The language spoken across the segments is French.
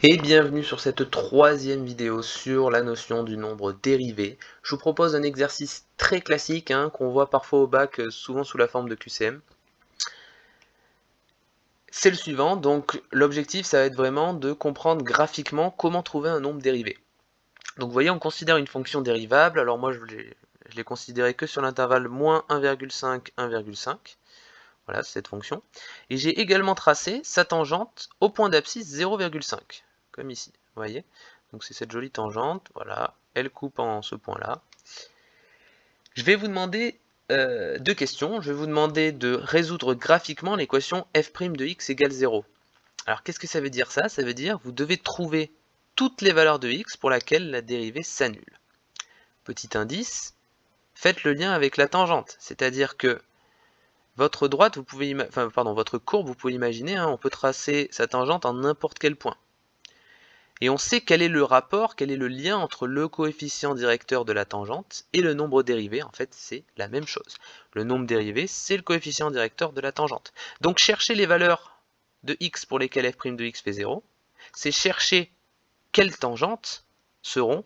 Et bienvenue sur cette troisième vidéo sur la notion du nombre dérivé. Je vous propose un exercice très classique qu'on voit parfois au bac, souvent sous la forme de QCM. C'est le suivant, donc l'objectif ça va être vraiment de comprendre graphiquement comment trouver un nombre dérivé. Donc vous voyez, on considère une fonction dérivable, alors moi je l'ai considéré que sur l'intervalle moins 1,5, 1,5. Voilà, c'est cette fonction. Et j'ai également tracé sa tangente au point d'abscisse 0,5, comme ici, vous voyez. Donc c'est cette jolie tangente, voilà, elle coupe en ce point-là. Je vais vous demander deux questions. Je vais vous demander de résoudre graphiquement l'équation f' de x égale 0. Alors qu'est-ce que ça veut dire ça? Ça veut dire que vous devez trouver toutes les valeurs de x pour laquelle la dérivée s'annule. Petit indice, faites le lien avec la tangente, c'est-à-dire que votre droite, vous pouvez votre courbe, vous pouvez imaginer, on peut tracer sa tangente en n'importe quel point. Et on sait quel est le rapport, quel est le lien entre le coefficient directeur de la tangente et le nombre dérivé. En fait, c'est la même chose. Le nombre dérivé, c'est le coefficient directeur de la tangente. Donc chercher les valeurs de x pour lesquelles f' de x fait 0, c'est chercher quelles tangentes seront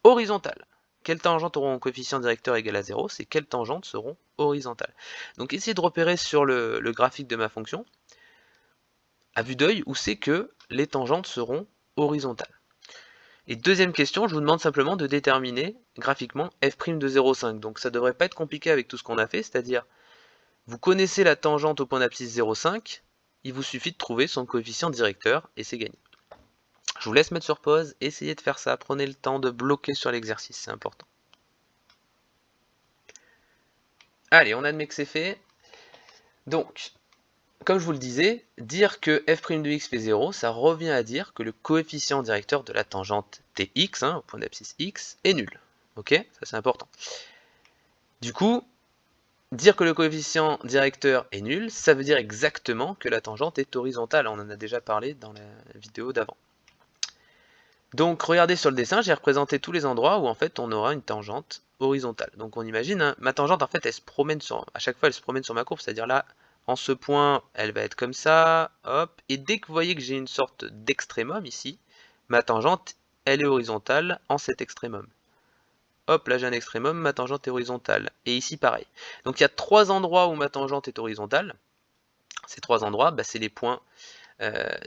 horizontales. Quelles tangentes auront un coefficient directeur égal à 0, c'est quelles tangentes seront horizontales. Donc essayez de repérer sur le graphique de ma fonction, à vue d'œil, où c'est que les tangentes seront horizontales. Et deuxième question, je vous demande simplement de déterminer graphiquement f' de 0,5. Donc ça devrait pas être compliqué avec tout ce qu'on a fait, c'est-à-dire vous connaissez la tangente au point d'abscisse 0,5, il vous suffit de trouver son coefficient directeur et c'est gagné. Je vous laisse mettre sur pause, essayez de faire ça, prenez le temps de bloquer sur l'exercice, c'est important. Allez, on admet que c'est fait. Donc, comme je vous le disais, dire que f' de x fait 0, ça revient à dire que le coefficient directeur de la tangente tx, au point d'abscisse x, est nul. Ok? Ça c'est important. Du coup, dire que le coefficient directeur est nul, ça veut dire exactement que la tangente est horizontale. On en a déjà parlé dans la vidéo d'avant. Donc regardez sur le dessin, j'ai représenté tous les endroits où en fait on aura une tangente horizontale. Donc on imagine, ma tangente en fait elle se promène à chaque fois elle se promène sur ma courbe, c'est-à-dire là, en ce point, elle va être comme ça, hop, et dès que vous voyez que j'ai une sorte d'extrémum ici, ma tangente, elle est horizontale en cet extrémum. Hop, là j'ai un extrémum, ma tangente est horizontale. Et ici pareil. Donc il y a trois endroits où ma tangente est horizontale. Ces trois endroits, c'est les points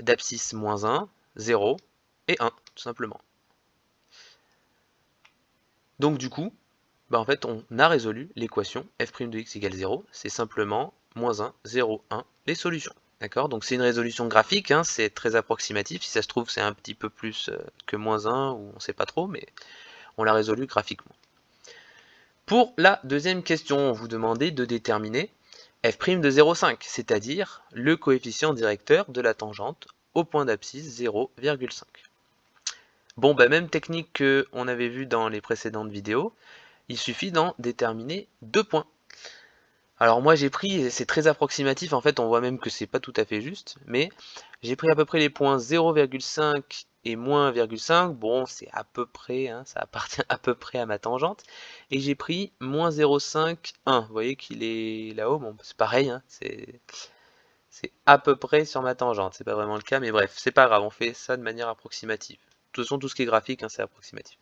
d'abscisse moins 1, 0 et 1, tout simplement. Donc du coup, en fait, on a résolu l'équation f' de x égale 0. C'est simplement moins 1, 0, 1, les solutions. D'accord? Donc c'est une résolution graphique, c'est très approximatif. Si ça se trouve, c'est un petit peu plus que moins 1, ou on ne sait pas trop, mais on l'a résolu graphiquement. Pour la deuxième question, on vous demandait de déterminer f' de 0,5, c'est-à-dire le coefficient directeur de la tangente au point d'abscisse 0,5. Bon, même technique qu'on avait vu dans les précédentes vidéos, il suffit d'en déterminer deux points. Alors moi j'ai pris, c'est très approximatif, en fait on voit même que c'est pas tout à fait juste, mais j'ai pris à peu près les points 0,5 et moins 1,5, bon c'est à peu près, ça appartient à peu près à ma tangente, et j'ai pris moins 0,5, 1, vous voyez qu'il est là-haut, bon c'est pareil, c'est à peu près sur ma tangente, c'est pas vraiment le cas, mais bref, c'est pas grave, on fait ça de manière approximative. De toute façon tout ce qui est graphique, c'est approximatif.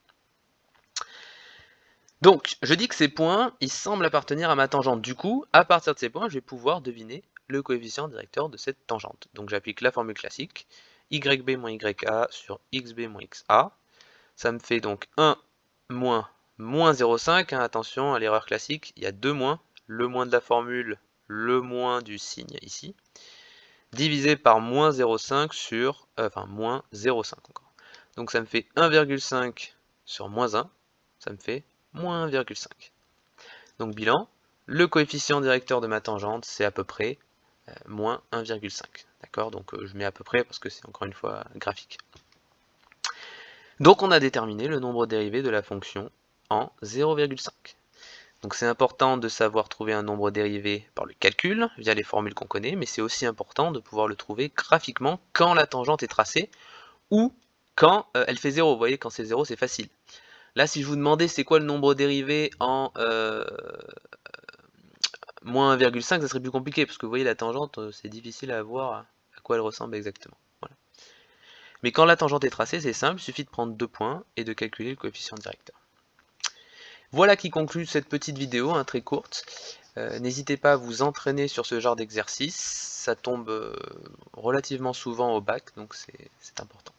Donc, je dis que ces points, ils semblent appartenir à ma tangente. Du coup, à partir de ces points, je vais pouvoir deviner le coefficient directeur de cette tangente. Donc j'applique la formule classique, yb moins ya sur xb moins xa. Ça me fait donc 1 moins 0,5. Attention à l'erreur classique, il y a deux moins. Le moins de la formule, le moins du signe ici. Divisé par moins 0,5 sur... moins 0,5 encore. Donc ça me fait 1,5 sur moins 1. Ça me fait moins 1,5. Donc bilan, le coefficient directeur de ma tangente, c'est à peu près moins 1,5. D'accord? Donc je mets à peu près parce que c'est encore une fois graphique. Donc on a déterminé le nombre dérivé de la fonction en 0,5. Donc c'est important de savoir trouver un nombre dérivé par le calcul, via les formules qu'on connaît, mais c'est aussi important de pouvoir le trouver graphiquement quand la tangente est tracée, ou quand elle fait 0. Vous voyez, quand c'est 0, c'est facile. Là, si je vous demandais c'est quoi le nombre dérivé en moins 1,5, ça serait plus compliqué, parce que vous voyez la tangente, c'est difficile à voir à quoi elle ressemble exactement. Voilà. Mais quand la tangente est tracée, c'est simple, il suffit de prendre 2 points et de calculer le coefficient directeur. Voilà qui conclut cette petite vidéo, hein, très courte. N'hésitez pas à vous entraîner sur ce genre d'exercice, ça tombe relativement souvent au bac, donc c'est important.